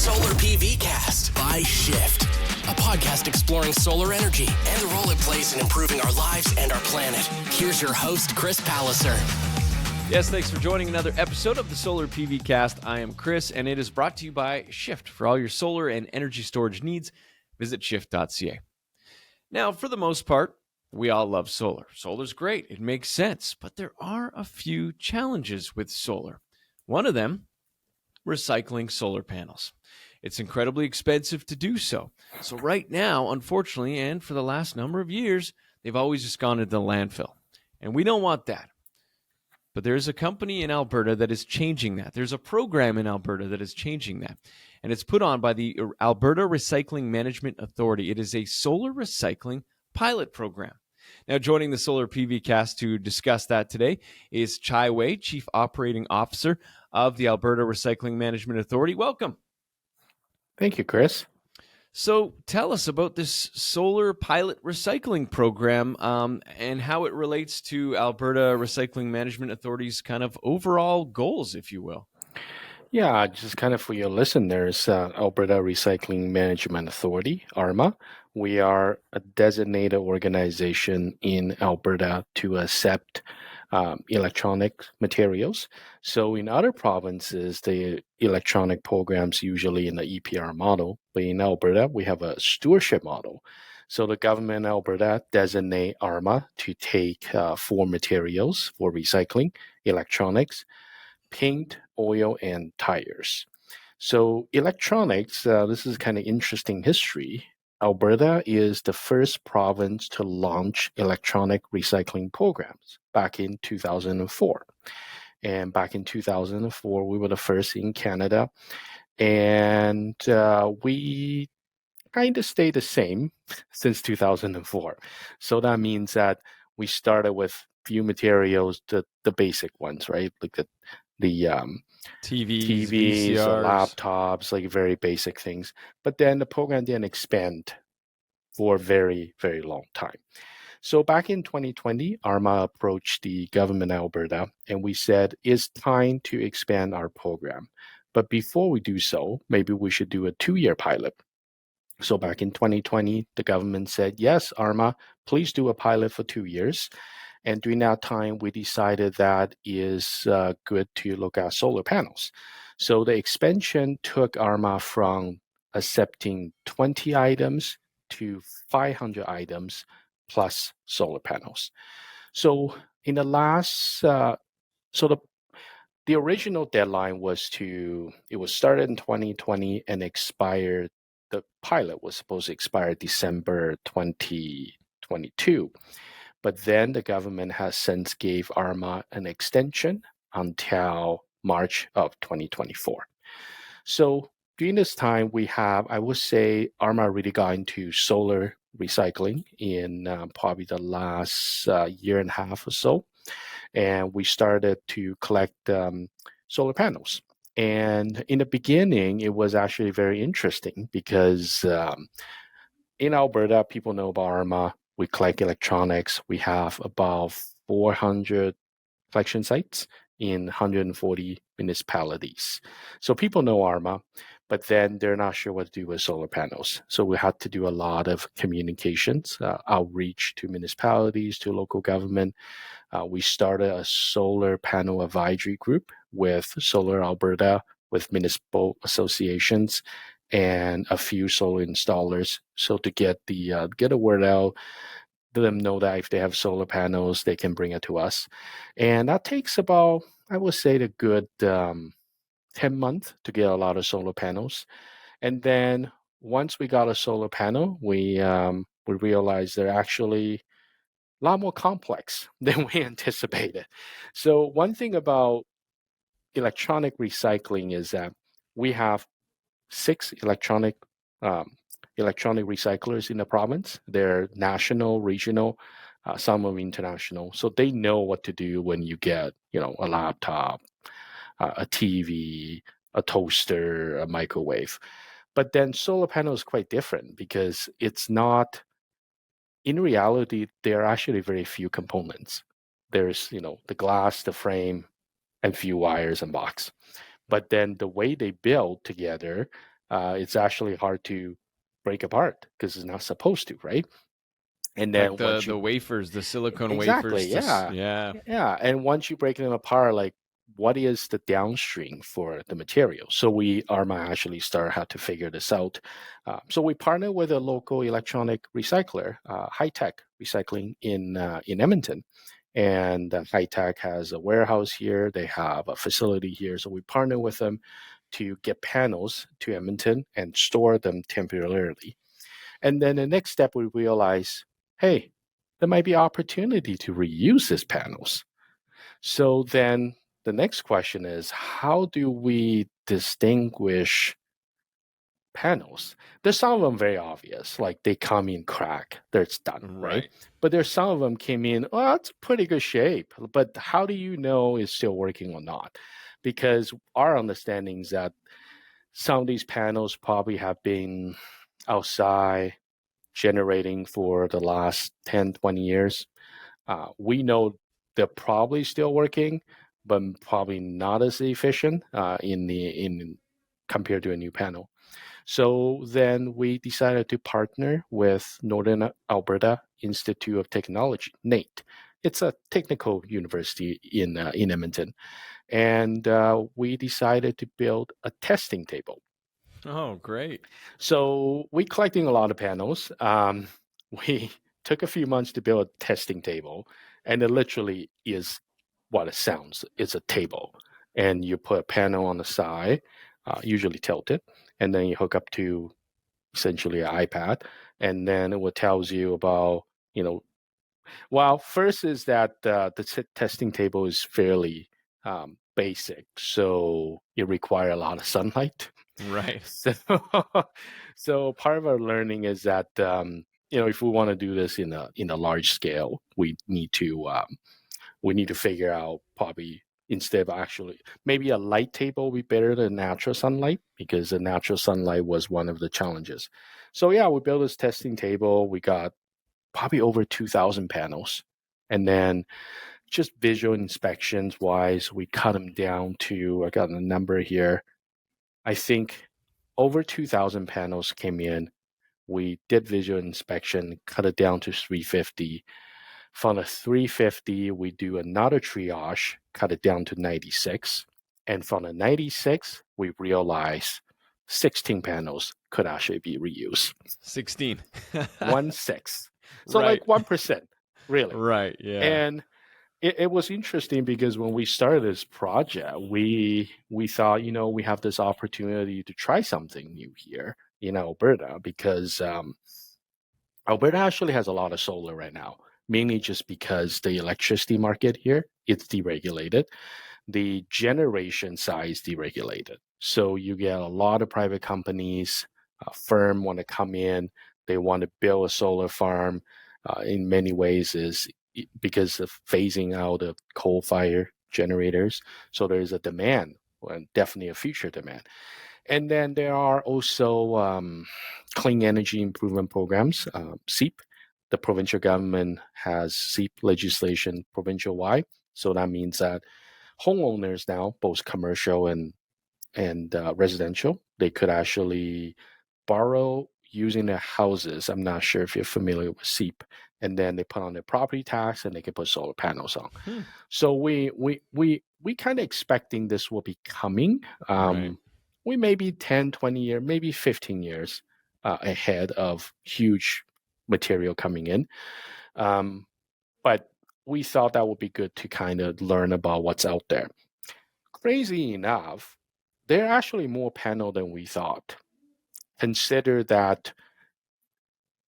Solar PV Cast by Shift, a podcast exploring solar energy and the role it plays in improving our lives and our planet. Here's your host, Chris Palliser. Yes, thanks for joining another episode of the Solar PV Cast. I am Chris, and it is brought to you by Shift. For all your solar and energy storage needs, visit shift.ca. Now, for the most part, we all love solar. Solar's great. It makes sense. But there are a few challenges with solar. One of them, recycling solar panels. It's incredibly expensive to do so. So right now, unfortunately, and for the last number of years, they've always just gone into the landfill. And we don't want that. But there's a company in Alberta that is changing that. There's a program in Alberta that is changing that. And it's put on by the Alberta Recycling Management Authority. It is a solar recycling pilot program. Now, joining the Solar PV Cast to discuss that today is Che-Wei, Chief Operating Officer of the Alberta Recycling Management Authority. Welcome. Thank you, Chris. So tell us about this solar pilot recycling program and how it relates to Alberta Recycling Management Authority's kind of overall goals, if you will. Yeah, just kind of for your listeners, Alberta Recycling Management Authority, ARMA, we are a designated organization in Alberta to accept electronic materials. So in other provinces, the electronic programs usually in the EPR model, but in Alberta, we have a stewardship model. So the government in Alberta designate ARMA to take 4 materials for recycling: electronics, paint, oil, and tires. So electronics, this is kind of interesting history. Alberta is the first province to launch electronic recycling programs back in 2004. And back in 2004, we were the first in Canada. And we kind of stayed the same since 2004. So that means that we started with few materials, the basic ones, right? Like the TVs, VCRs. laptops, like very basic things. But then the program didn't expand for a very, very long time. So back in 2020, ARMA approached the government of Alberta and we said, it's time to expand our program. But before we do so, maybe we should do a 2-year pilot. So back in 2020, the government said, yes, ARMA, please do a pilot for 2 years. And during that time, we decided that is good to look at solar panels. So the expansion took ARMA from accepting 20 items to 500 items plus solar panels. So in the last, the original deadline was it was started in 2020 and expired, the pilot was supposed to expire December 2022. But then the government has since gave ARMA an extension until March of 2024. So during this time, we have, I would say, ARMA really got into solar recycling in probably the last year and a half or so. And we started to collect solar panels. And in the beginning, it was actually very interesting because in Alberta, people know about ARMA. We collect electronics. We have about 400 collection sites in 140 municipalities. So people know ARMA, but then they're not sure what to do with solar panels. So we had to do a lot of communications, outreach to municipalities, to local government. We started a solar panel advisory group with Solar Alberta, with municipal associations, and a few solar installers. So to get the word out, let them know that if they have solar panels, they can bring it to us. And that takes about, I would say, a good 10 months to get a lot of solar panels. And then once we got a solar panel, we realized they're actually a lot more complex than we anticipated. So one thing about electronic recycling is that we have 6 electronic recyclers in the province. They're national, regional, some are international. So they know what to do when you get, a laptop, a TV, a toaster, a microwave. But then solar panel is quite different because it's not, in reality, there are actually very few components. There's, the glass, the frame, and few wires and box. But then the way they build together, it's actually hard to break apart because it's not supposed to, right? And Like then once the you wafers, the silicone exactly, wafers yeah, yeah. yeah, and once you break them apart, like what is the downstream for the material? So we ARMA actually start how to figure this out. So we partner with a local electronic recycler, High Tech Recycling in Edmonton, and High Tech has a warehouse here. They have a facility here, so we partner with them to get panels to Edmonton and store them temporarily. And then the next step, we realize, hey, there might be opportunity to reuse these panels. So then the next question is, how do we distinguish panels? There's some of them very obvious, like they come in crack, it's done, right? Right. But there's some of them came in, oh, it's pretty good shape. But how do you know it's still working or not? Because our understanding is that some of these panels probably have been outside generating for the last 10, 20 years. We know they're probably still working, but probably not as efficient in compared to a new panel. So then we decided to partner with Northern Alberta Institute of Technology, NATE. It's a technical university in Edmonton, and we decided to build a testing table. Oh, great. So we collecting a lot of panels. We took a few months to build a testing table, and it literally is what it sounds. It's a table, and you put a panel on the side, usually tilted, and then you hook up to essentially an iPad, and then it will tells you about well, first is that the testing table is fairly basic, so it requires a lot of sunlight. Right. So, so part of our learning is that if we want to do this in a large scale, we need to figure out probably instead of actually maybe a light table would be better than natural sunlight because the natural sunlight was one of the challenges. So yeah, we built this testing table. We got probably over 2,000 panels, and then just visual inspections wise, we cut them down to I got a number here. I think over 2,000 panels came in. We did visual inspection, cut it down to 350. From a 350, we do another triage, cut it down to 96. And from the 96, we realized 16 panels could actually be reused. 16. 1/6. So Right. like 1%, really. Right. Yeah. And it was interesting because when we started this project, we thought, we have this opportunity to try something new here in Alberta because Alberta actually has a lot of solar right now, mainly just because the electricity market here it's deregulated. The generation side is deregulated. So you get a lot of private companies, firm want to come in, they want to build a solar farm. In many ways, is because of phasing out of coal fire generators. So there is a demand, and definitely a future demand. And then there are also clean energy improvement programs, SEEP. The provincial government has SEEP legislation provincial wide. So that means that homeowners now, both commercial and residential, they could actually borrow using their houses. I'm not sure if you're familiar with SEEP, and then they put on their property tax and they can put solar panels on. Hmm. So we kind of expecting this will be coming. Right. We may be 10, 20 years, maybe 15 years ahead of huge material coming in. But we thought that would be good to kind of learn about what's out there. Crazy enough, there are actually more panel than we thought. Consider that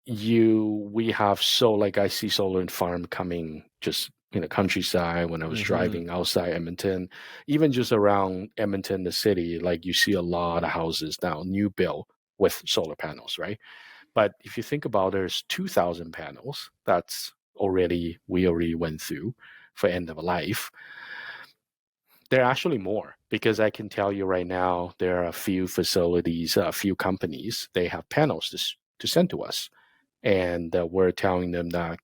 we have like I see solar and farm coming just in the countryside when I was driving outside Edmonton, even just around Edmonton, the city, like you see a lot of houses now, new build with solar panels, right? But if you think about there's 2,000 panels, we already went through for end of life. There are actually more because I can tell you right now, there are a few facilities, a few companies, they have panels to send to us. And we're telling them that,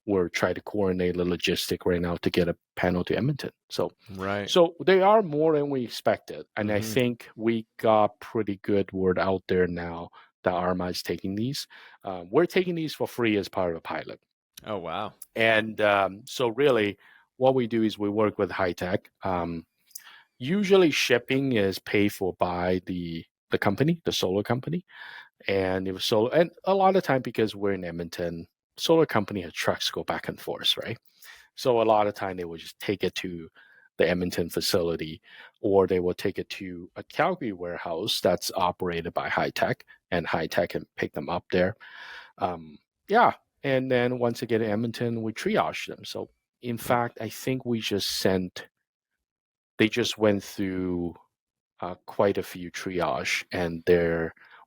we're trying to coordinate the logistic right now to get a panel to Edmonton. So Right. they are more than we expected. And I Mm-hmm. think we got pretty good word out there now that ARMA is taking these. We're taking these for free as part of a pilot. Oh, wow. And so really what we do is we work with high tech. Usually shipping is paid for by the company, the solar company. And it was solar, and a lot of time because we're in Edmonton, solar company has trucks go back and forth, right? So a lot of time they will just take it to the Edmonton facility, or they will take it to a Calgary warehouse that's operated by high tech, and high tech can pick them up there. Yeah, and then once they get to Edmonton, we triage them. So in fact, I think they just went through quite a few triage, and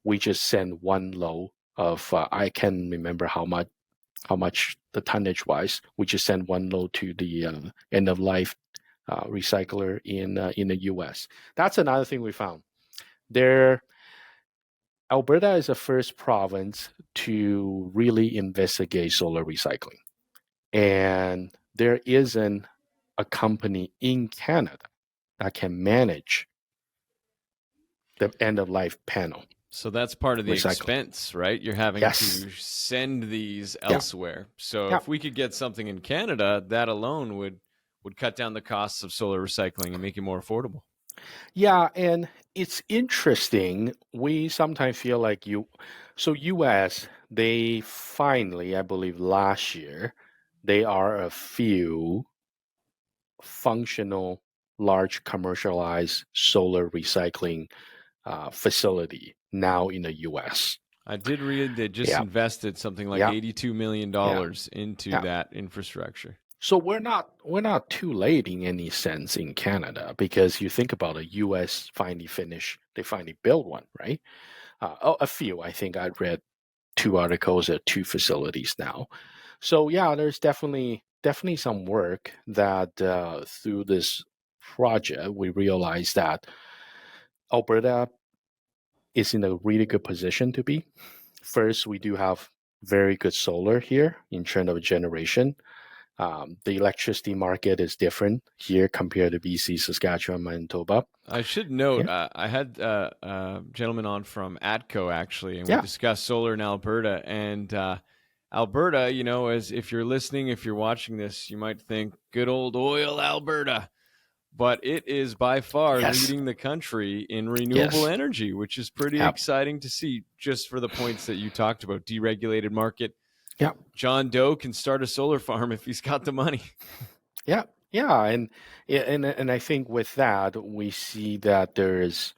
we just send one load of I can't remember how much the tonnage wise. We just send one load to the end of life recycler in the U.S. That's another thing we found. There, Alberta is the first province to really investigate solar recycling, and there isn't a company in Canada that can manage the end of life panel So that's part of the recycling. expense, right? You're having Yes. to send these Yeah. elsewhere. So Yeah. if we could get something in Canada, that alone would cut down the costs of solar recycling and make it more affordable. Yeah, and it's interesting. We sometimes feel like US, they finally, I believe last year, they are a few functional, large commercialized solar recycling facility now in the US. I did read they just Yeah. invested something like Yeah. $82 million into Yeah. that infrastructure. So we're not too late in any sense in Canada, because you think about the US they finally built one, right? A few, I think I read 2 articles at 2 facilities now. So yeah, there's definitely some work that through this project we realized that Alberta is in a really good position to be. First, we do have very good solar here in terms of generation. The electricity market is different here compared to BC, Saskatchewan, Manitoba. I should note, Yeah. I had a gentleman on from ATCO actually, and we Yeah. discussed solar in Alberta. And Alberta, as if you're listening, if you're watching this, you might think good old oil Alberta, but it is by far Yes. leading the country in renewable Yes. energy, which is pretty Yeah. exciting to see. Just for the points that you talked about, deregulated market. Yeah. John Doe can start a solar farm if he's got the money. Yeah, and I think with that we see that there's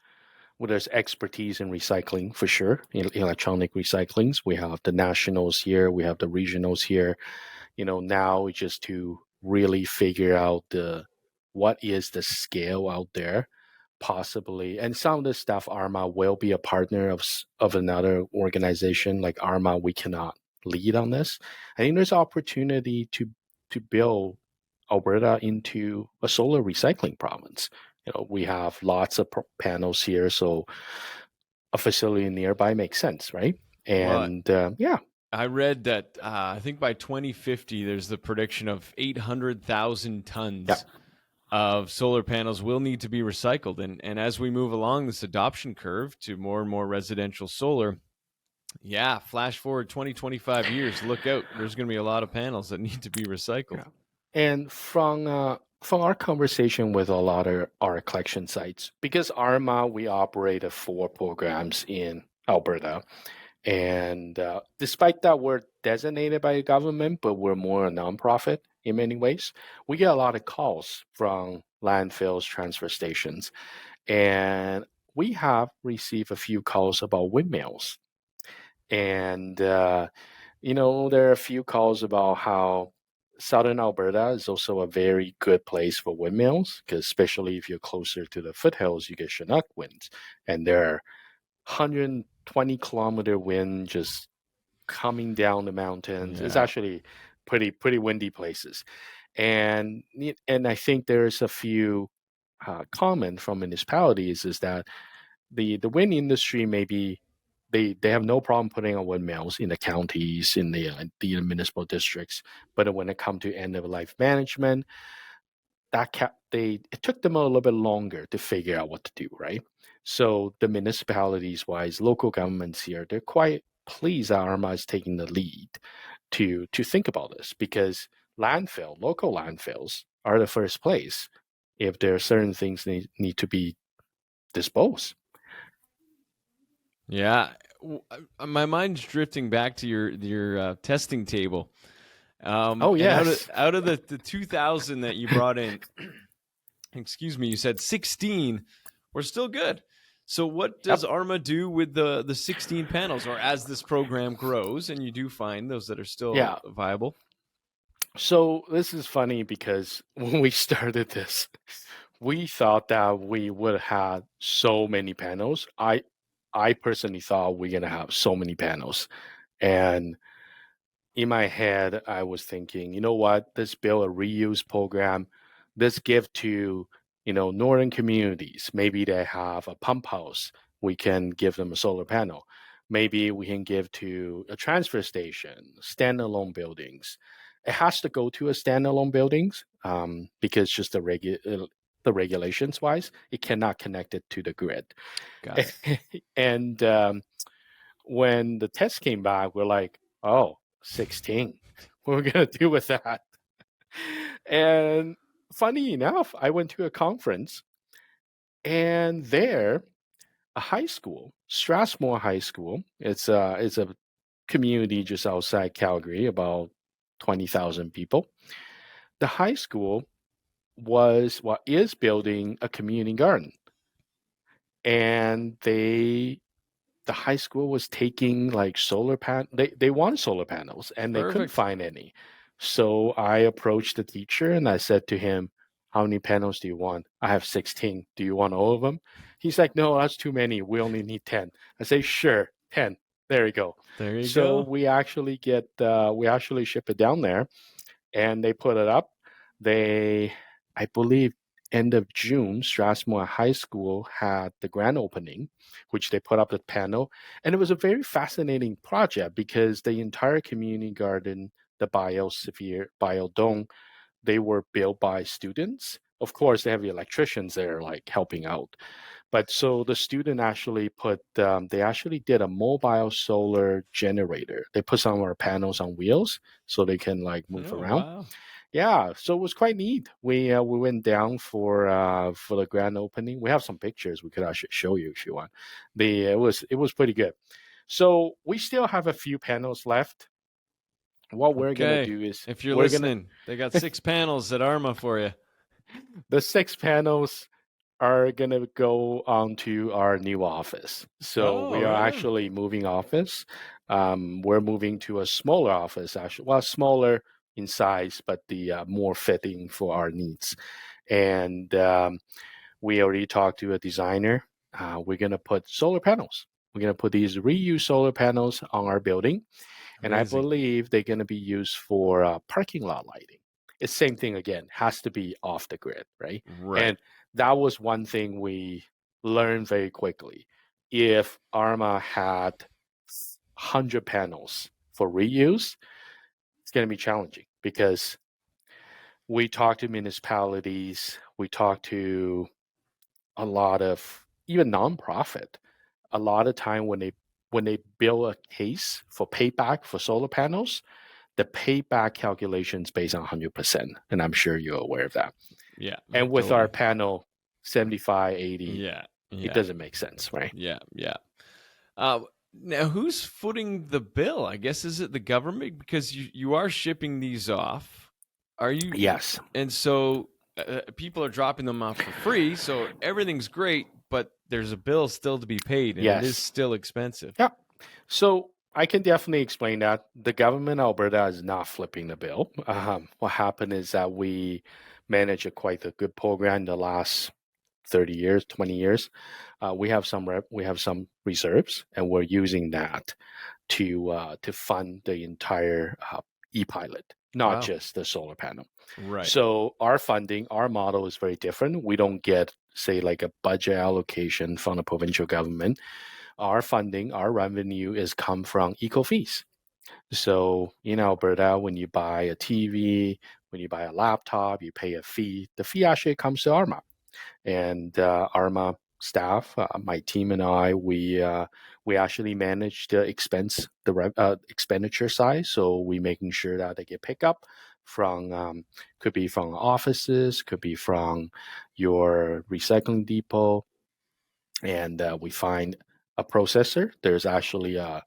expertise in recycling for sure, in electronic recyclings. We have the nationals here, we have the regionals here. Now it's just to really figure out what is the scale out there, possibly, and some of the stuff ARMA will be a partner of another organization like ARMA. We cannot lead on this. I think there's opportunity to build Alberta into a solar recycling province. We have lots of panels here, so a facility nearby makes sense, right? And yeah, I read that I think by 2050, there's the prediction of 800,000 tons Yeah. of solar panels will need to be recycled. And as we move along this adoption curve to more and more residential solar, yeah, flash forward 20, 25 years, look out. There's going to be a lot of panels that need to be recycled. Yeah. And from our conversation with a lot of our collection sites, because ARMA, we operate 4 programs in Alberta. And despite that, we're designated by the government, but we're more a nonprofit in many ways. We get a lot of calls from landfills, transfer stations, and we have received a few calls about windmills. And, there are a few calls about how southern Alberta is also a very good place for windmills, because especially if you're closer to the foothills, you get Chinook winds. And there are 120-kilometer wind just coming down the mountains. It's Yeah. actually pretty windy places. And I think there's a few comment from municipalities is that the wind industry maybe they have no problem putting on windmills in the counties, in the municipal districts. But when it comes to end of life management, it took them a little bit longer to figure out what to do, right? So the municipalities wise, local governments here, they're quite pleased that ARMA is taking the lead to think about this, because local landfills are the first place if there are certain things need to be disposed. Yeah, my mind's drifting back to your testing table. Oh And yes. out of the 2,000 that you brought in, excuse me, you said 16 were still good. So what does Yep. ARMA do with the 16 panels, or as this program grows and you do find those that are still Yeah. viable? So this is funny because when we started this, we thought that we would have so many panels. I personally thought we're gonna have so many panels. And in my head, I was thinking, you know what, let's build a reuse program. Let's give to, northern communities. Maybe they have a pump house. We can give them a solar panel. Maybe we can give to a transfer station, standalone buildings. It has to go to a standalone buildings because just the regulations wise, it cannot connect it to the grid. Got it. And when the test came back, we're like, oh, 16. What are we going to do with that? And funny enough, I went to a conference, and there, a high school, Strathmore High School, it's a community just outside Calgary, about 20,000 people. The high school is building a community garden, and the high school was taking like they wanted solar panels, and they couldn't Perfect. find any. So I approached the teacher and I said to him, how many panels do you want? I have 16. Do you want all of them? He's like, no, that's too many. We only need 10. I say, sure, 10. There you go. There you So go. we actually ship it down there, and they put it up. I believe, end of June, Strathmore High School had the grand opening, which they put up the panel. And it was a very fascinating project because the entire community garden, the biosphere, biodome, they were built by students. Of course, they have the electricians there like helping out. But so the student actually they actually did a mobile solar generator. They put some of our panels on wheels so they can like move around. Wow. Yeah, so it was quite neat. We went down for the grand opening. We have some pictures we could actually show you if you want. It was pretty good. So we still have a few panels left. What we're gonna do is if you're we're gonna listening, they got 6 panels at ARMA for you. the 6 panels are gonna go onto our new office. So we are right on. actually moving office. We're moving to a smaller office, actually. Well, smaller in size, but the more fitting for our needs. And we already talked to a designer. We're gonna put solar panels. We're gonna put these reuse solar panels on our building, and I Amazing. believe they're gonna be used for parking lot lighting. It's same thing again. Has to be off the grid, right? Right. And that was one thing we learned very quickly. If ARMA had 100 panels for reuse, it's going to be challenging because we talk to municipalities, we talk to a lot of even nonprofit. A lot of time when they build a case for payback for solar panels, the payback calculations based on 100%, and I'm sure you're aware of that. Yeah. And with totally. our panel 75, 80, Yeah. it doesn't make sense, right? Yeah. Now, who's footing the bill? I guess, is it the government? Because you are shipping these off. Are you? Yes. And so people are dropping them off for free. So everything's great, but there's a bill still to be paid, and Yes. it is still expensive. Yeah. So I can definitely explain that. The government of Alberta is not flipping the bill. What happened is that we managed quite a good program in the last 30 years, 20 years. We have some reserves, and we're using that to fund the entire e-pilot, not Wow. just the solar panel. Right. So our model is very different. We don't get, say, like a budget allocation from the provincial government. our funding, our revenue is come from eco fees. So in Alberta, when you buy a TV, when you buy a laptop, you pay a fee. The fee actually comes to ARMA, and ARMA staff, my team and I, we actually manage the expenditure side. So we making sure that they get picked up from could be from offices, could be from your recycling depot, and we find a processor. There's actually a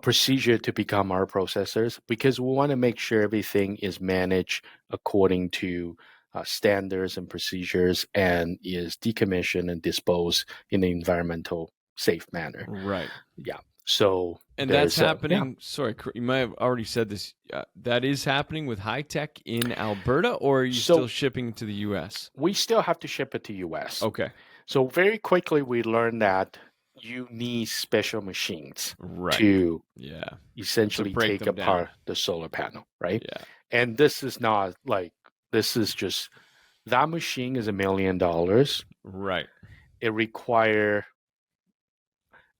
procedure to become our processors because we want to make sure everything is managed according to standards and procedures and is decommissioned and disposed in an environmental safe manner. Right. Yeah. So and that's happening. Yeah. Sorry, you might have already said this. That is happening with high tech in Alberta, or are you So still shipping to the U.S.? we still have to ship it to US. Okay. So very quickly we learned that you need special machines Right. to Yeah. essentially break take them down. apart the solar panel, right? Yeah. And this is not like this is just that machine is $1 million. Right. It require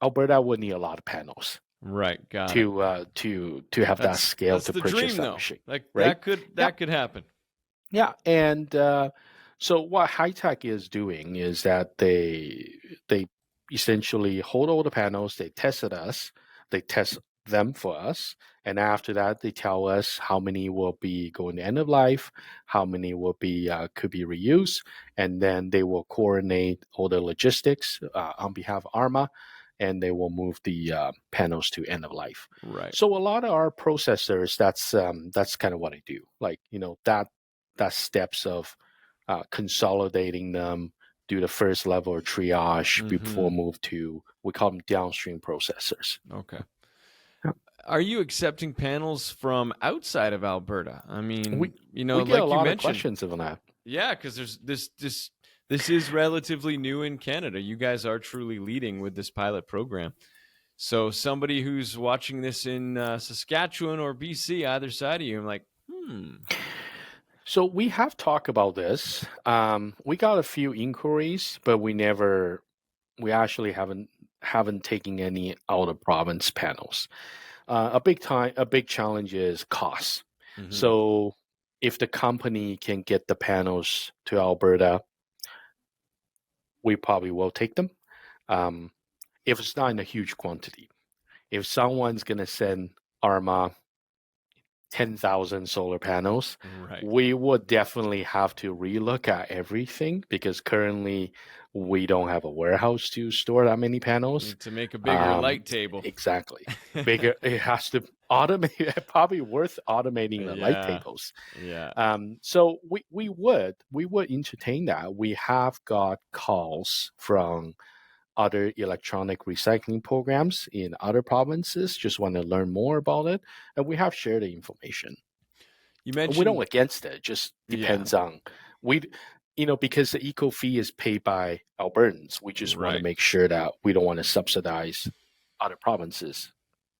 Alberta would need a lot of panels Right. Got it. to have that scale That's to the purchase dream, that though. machine. Like right? that could happen. Yeah, and so what high tech is doing is that they essentially hold all the panels, they test them for us, and after that they tell us how many will be going to end of life, how many will be could be reused, and then they will coordinate all the logistics on behalf of ARMA, and they will move the panels to end of life. Right. So a lot of our processors, that's kind of what I do, like that steps of consolidating them, do the first level of triage before move to, we call them downstream processors. Okay. Yeah. Are you accepting panels from outside of Alberta? I mean, We get like a you lot of mentioned, questions on that. yeah, because there's this is relatively new in Canada. You guys are truly leading with this pilot program. So somebody who's watching this in Saskatchewan or BC, either side of you, I'm like, So we have talked about this. We got a few inquiries, but we actually haven't taken any out of province panels. A big challenge is cost. So if the company can get the panels to Alberta, we probably will take them. If it's not in a huge quantity, if someone's gonna send ARMA 10,000 solar panels, right. we would definitely have to relook at everything because currently we don't have a warehouse to store that many panels. Need to make a bigger light table. Exactly. Bigger. It has to automate. Probably worth automating the light tables. Yeah. So we would entertain that. We have got calls from other electronic recycling programs in other provinces, just want to learn more about it, and we have shared the information. You mentioned we don't against it, just depends on because the eco fee is paid by Albertans. We just want to make sure that we don't want to subsidize other provinces'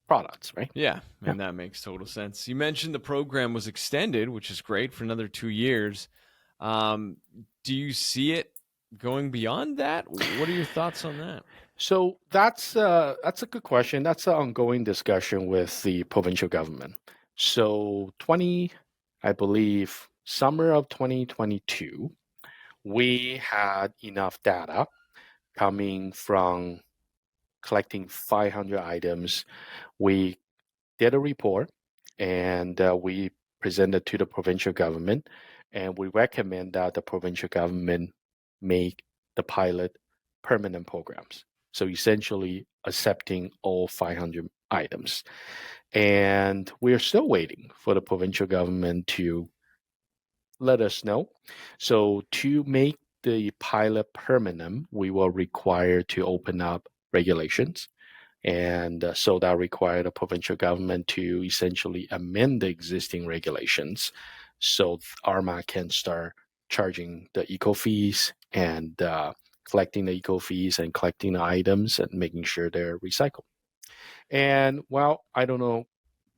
products, right? Yeah, and that makes total sense. You mentioned the program was extended, which is great, for another 2 years. Do you see it going beyond that? What are your thoughts on that? So that's a good question. That's an ongoing discussion with the provincial government. So I believe summer of 2022, we had enough data coming from collecting 500 items. We did a report and we presented to the provincial government, and we recommend that the provincial government make the pilot permanent programs. So essentially accepting all 500 items. And we're still waiting for the provincial government to let us know. So to make the pilot permanent, we will require to open up regulations. And so that required the provincial government to essentially amend the existing regulations so ARMA can start charging the eco fees and collecting the eco fees and collecting the items and making sure they're recycled. And well, I don't know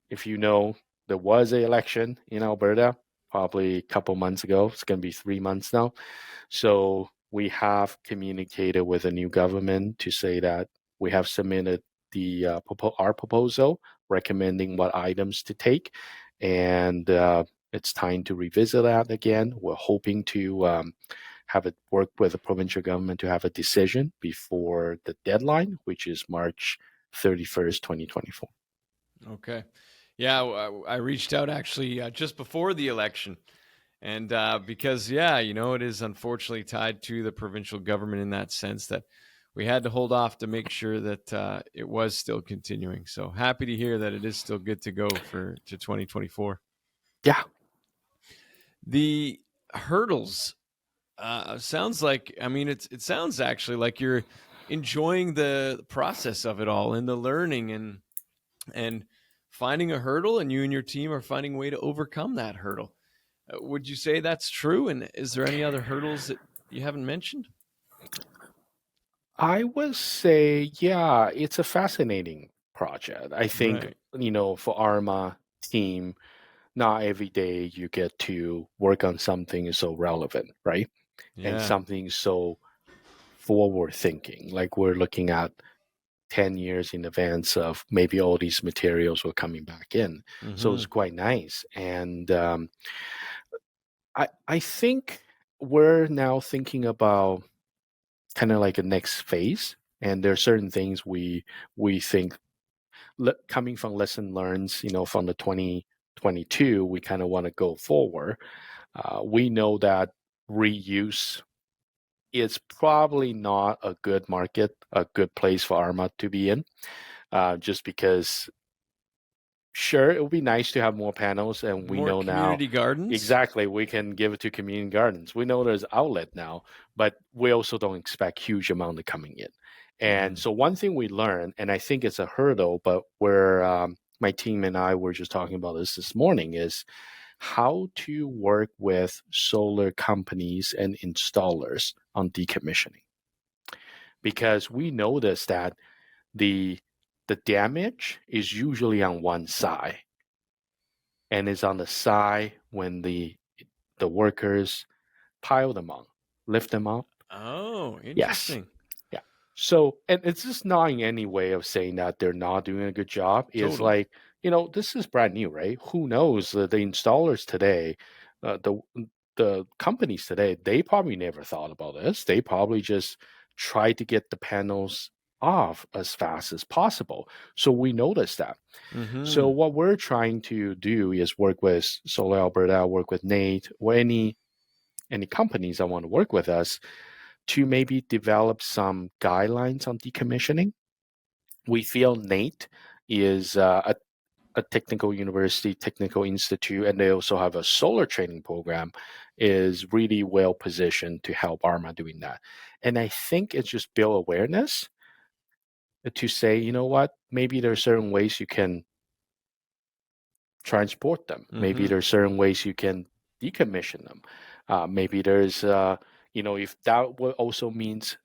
if you know, there was an election in Alberta probably a couple months ago. It's going to be 3 months now. So we have communicated with the new government to say that We have submitted our proposal recommending what items to take, and it's time to revisit that again. We're hoping to have it work with the provincial government to have a decision before the deadline, which is March 31st, 2024. Okay. Yeah, I reached out actually just before the election. And because, yeah, it is unfortunately tied to the provincial government in that sense that we had to hold off to make sure that it was still continuing. So happy to hear that it is still good to go to 2024. Yeah. The hurdles sounds like, it sounds actually like you're enjoying the process of it all and the learning and finding a hurdle, and you and your team are finding a way to overcome that hurdle. Would you say that's true? And is there any other hurdles that you haven't mentioned? I would say, yeah, it's a fascinating project. I think, Right. for ARMA team, not every day you get to work on something so relevant, right? And Yeah. something so forward thinking. Like we're looking at 10 years in advance of maybe all these materials were coming back in. So Mm-hmm. it's quite nice. And I think we're now thinking about kind of like a next phase. And there are certain things we think coming from lesson learns, from the 2022, we kind of want to go forward. We know that reuse is probably not a good market, a good place for ARMA to be in, just because sure, it would be nice to have more panels, and we More know now community gardens? exactly we can give it to community gardens. We know there's outlet now, but we also don't expect huge amount of coming in. And Mm-hmm. so one thing we learned, and I think it's a hurdle, but where my team and I were just talking about this morning, is how to work with solar companies and installers on decommissioning, because we noticed that the the damage is usually on one side, and it's on the side when the workers pile them on, lift them up. Oh, Yes. interesting. Yeah. So, and it's just not in any way of saying that they're not doing a good job. It's Totally. like, this is brand new, right? Who knows? The installers today, uh, the the companies today, they probably never thought about this. They probably just try to get the panels off as fast as possible. So we noticed that. So Mm-hmm. what we're trying to do is work with Solar Alberta, work with Nate, or any companies that want to work with us to maybe develop some guidelines on decommissioning. We feel Nate is a technical university, technical institute, and they also have a solar training program, is really well positioned to help ARMA doing that. And I think it's just build awareness to say, you know what, maybe there are certain ways you can transport them. Maybe Mm-hmm. there's certain ways you can decommission them. Maybe there's, if that also means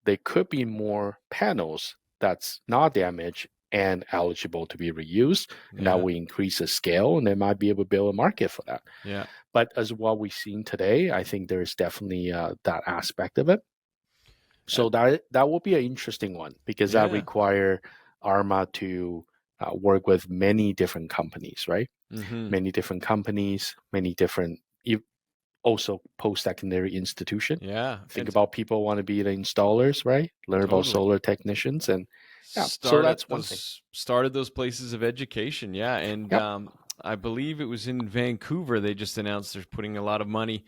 there could be more panels that's not damaged and eligible to be reused, and that Yeah. will increase the scale, and they might be able to build a market for that. Yeah. But as what we've seen today, I think there's definitely that aspect of it. Uh, So that will be an interesting one because that yeah. require ARMA to work with many different companies, right? Mm-hmm. Many different companies, many different also post-secondary institution. Yeah. Think And about people want to be the installers, right? Learn about totally. solar technicians, and yeah, so that's one thing. Started those places of education. Yeah. And Yep. I believe it was in Vancouver. They just announced they're putting a lot of money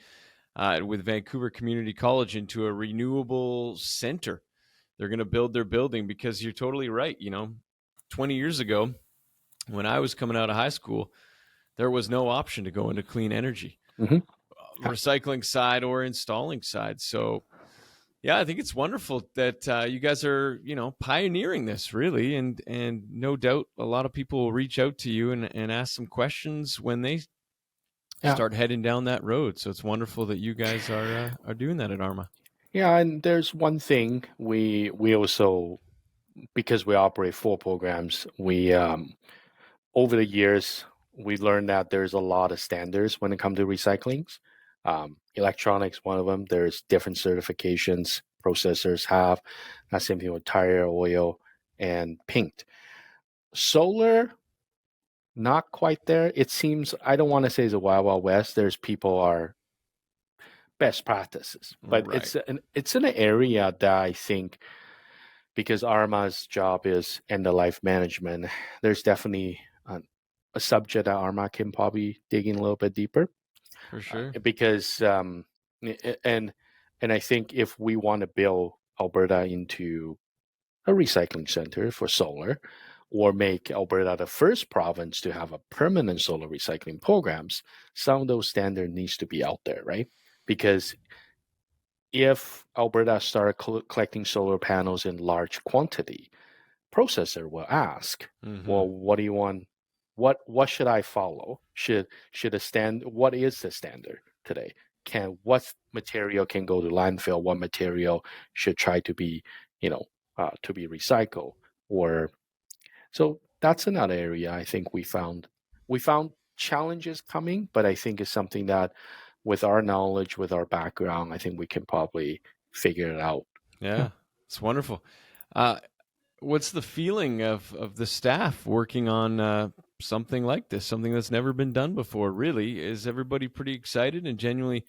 with Vancouver Community College into a renewable center. They're going to build their building because you're totally right. 20 years ago, when I was coming out of high school, there was no option to go into clean energy, Hmm. Yeah. recycling side or installing side. So, yeah, I think it's wonderful that you guys are, pioneering this really, and no doubt a lot of people will reach out to you and ask some questions when they Yeah. start heading down that road. So it's wonderful that you guys are doing that at ARMA. Yeah, and there's one thing we also, because we operate 4 programs, we over the years we learned that there's a lot of standards when it comes to recyclings. Electronics, one of them. There's different certifications processors have. That's same thing with tire, oil, and paint. Solar, not quite there. It seems, I don't want to say it's a wild, wild west. There's people are best practices, but Right. it's an area that I think, because ARMA's job is end of life management, there's definitely a subject that ARMA can probably dig in a little bit deeper. For sure. Because and I think if we want to build Alberta into a recycling center for solar, or make Alberta the first province to have a permanent solar recycling programs, some of those standards needs to be out there, right? Because if Alberta started collecting solar panels in large quantity, processor will ask, well, what do you want? What should I follow? Should a stand? What is the standard today? What material can go to landfill? What material should try to be, to be recycled? Or so that's another area I think we found challenges coming, but I think it's something that, with our knowledge, with our background, I think we can probably figure it out. Yeah, it's wonderful. What's the feeling of the staff working on something like this, something that's never been done before? Really, is everybody pretty excited and genuinely,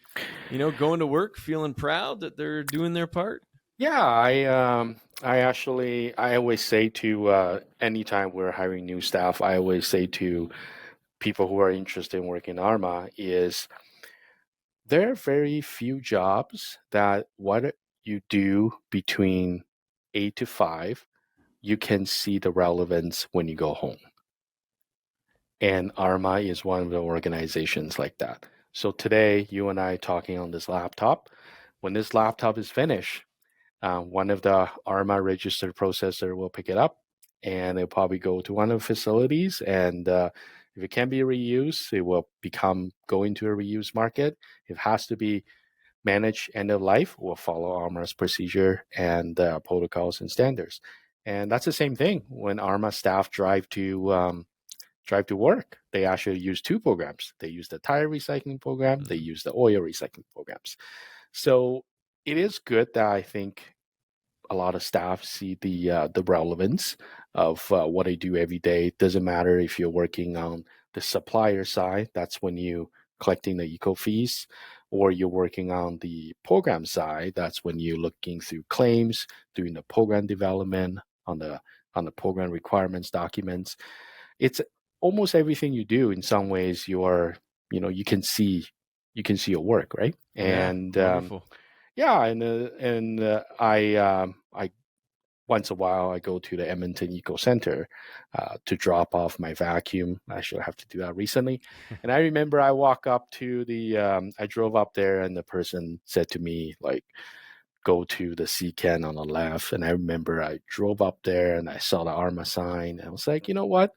going to work feeling proud that they're doing their part? Yeah, I always say to anytime we're hiring new staff, I always say to people who are interested in working in ARMA is, there are very few jobs that what you do between 8 to 5, you can see the relevance when you go home. And ARMA is one of the organizations like that. So today, you and I talking on this laptop. When this laptop is finished, one of the ARMA registered processor will pick it up, and it'll probably go to one of the facilities. And if it can be reused, it will go into a reuse market. If it has to be managed end of life, we'll follow ARMA's procedure and protocols and standards. And that's the same thing when ARMA staff drive to work. They actually use two programs. They use the tire recycling program. They use the oil recycling programs. So it is good that I think a lot of staff see the relevance of what I do every day. It doesn't matter if you're working on the supplier side, that's when you collecting the eco fees, or you're working on the program side, that's when you're looking through claims, doing the program development on the program requirements documents. It's almost everything you do. In some ways, you can see your work, right? Yeah, And wonderful. yeah, and I once a while I go to the Edmonton Eco Center to drop off my vacuum. I should have to do that recently. And I remember I I drove up there, and the person said to me, like, go to the C-Can on the left. And I remember I drove up there and I saw the ARMA sign, and I was like, you know what,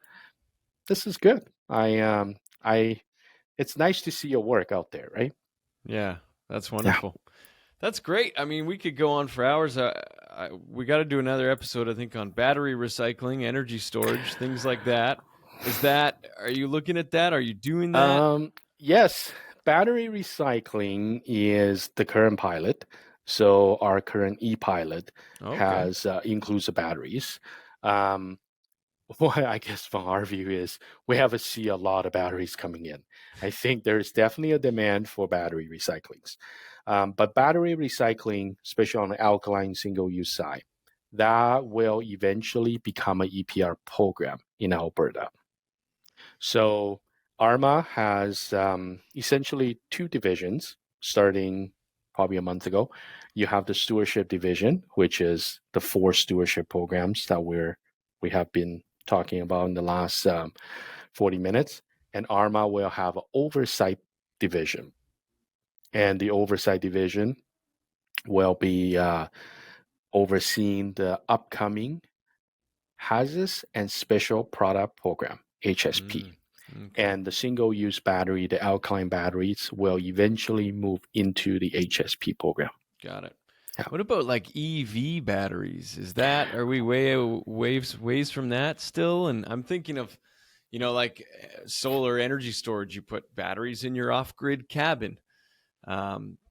this is good. It's nice to see your work out there, right? Yeah, that's Yeah. wonderful. That's great. I mean, we could go on for hours. We got to do another episode, I think, on battery recycling, energy storage, things like that. Are you looking at that? Are you doing that? Yes, battery recycling is the current pilot. So our current e-pilot Okay. has includes the batteries. Um, what I guess from our view is we have to see a lot of batteries coming in. I think there's definitely a demand for battery recyclings. But battery recycling, especially on the alkaline single-use side, that will eventually become an EPR program in Alberta. So ARMA has essentially two divisions starting probably a month ago. You have the stewardship division, which is the 4 stewardship programs that we have been talking about in the last 40 minutes. And ARMA will have an oversight division. And the oversight division will be overseeing the upcoming Hazardous and Special Product Program, HSP. Okay. And the single-use battery, the alkaline batteries, will eventually move into the HSP program. Got it. Yeah. What about like EV batteries? Are we ways from that still? And I'm thinking of, like solar energy storage. You put batteries in your off-grid cabin.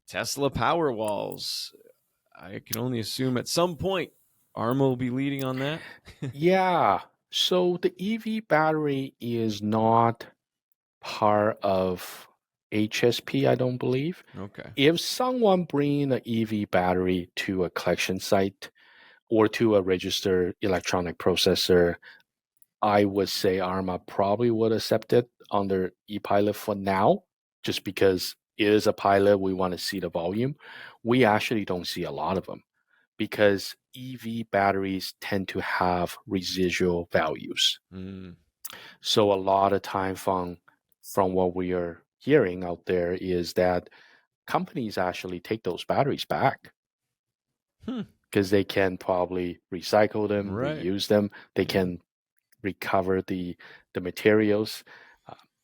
Tesla power walls. I can only assume at some point ARMA will be leading on that? Yeah. So the EV battery is not part of HSP, I don't believe. Okay. If someone bring an EV battery to a collection site or to a registered electronic processor, I would say ARMA probably would accept it under e-pilot for now, just because it is a pilot. We want to see the volume. We actually don't see a lot of them because EV batteries tend to have residual values. Mm. So a lot of time from what we are hearing out there is that companies actually take those batteries back because they can probably recycle them, Right. reuse them. They can recover the materials.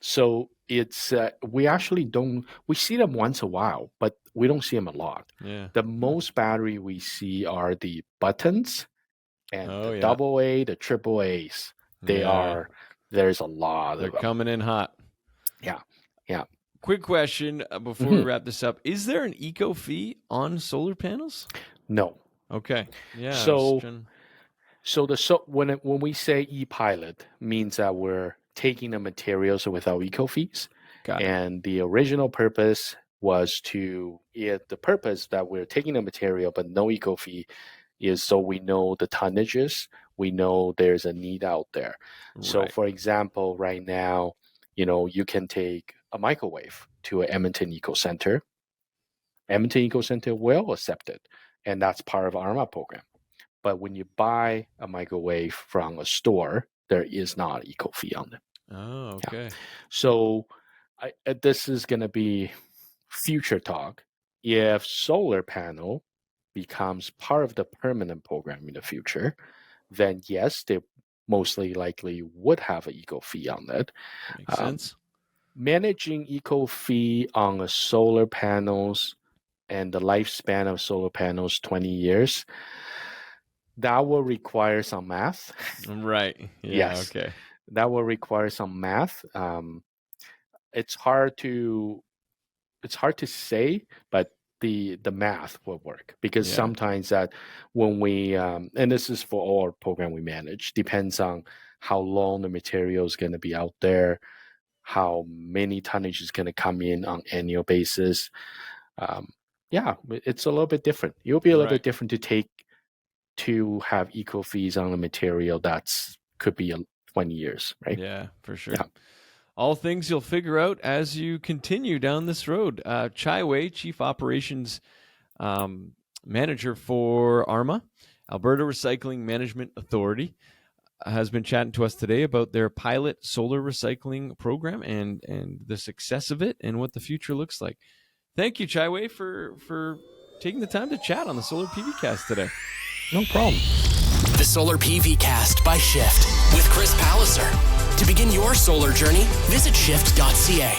So it's we actually don't we see them once a while, but we don't see them a lot. Yeah. The most battery we see are the buttons and Oh, the yeah. AA, the triple A's. There's a lot They're of them. coming in hot. Yeah. Yeah. Quick question before we wrap this up. Is there an eco fee on solar panels? No. Okay. Yeah. So when we say e-pilot means that we're taking the materials without eco fees. Got it. And the original purpose was the purpose that we're taking the material but no eco fee is so we know the tonnages, we know there's a need out there. Right. So for example, right now, you can take a microwave to an Edmonton Eco Center. Edmonton Eco Center will accept it, and that's part of ARMA program. But when you buy a microwave from a store, there is not an eco fee on it. Oh, okay. Yeah. So this is going to be future talk. If solar panel becomes part of the permanent program in the future, then yes, they mostly likely would have an eco fee on it. Makes sense. Managing eco fee on solar panels and the lifespan of solar panels, 20 years, that will require some math. Right. Yeah, yes. Okay. That will require some math. It's hard to say, but the math will work because sometimes that when we and this is for all our program we manage, depends on how long the material is going to be out there, how many tonnage is going to come in on annual basis. It's a little bit different. It'll be a little bit different to have eco fees on a material that's could be 20 years, right? Yeah, for sure. Yeah. All things you'll figure out as you continue down this road. Che-Wei, Chief Operations Manager for ARMA, Alberta Recycling Management Authority, has been chatting to us today about their pilot solar recycling program and the success of it and what the future looks like. Thank you, Che-Wei, for taking the time to chat on the Solar PV Cast today. No problem. The Solar PV Cast by Shift with Chris Palliser. To begin your solar journey, visit shift.ca.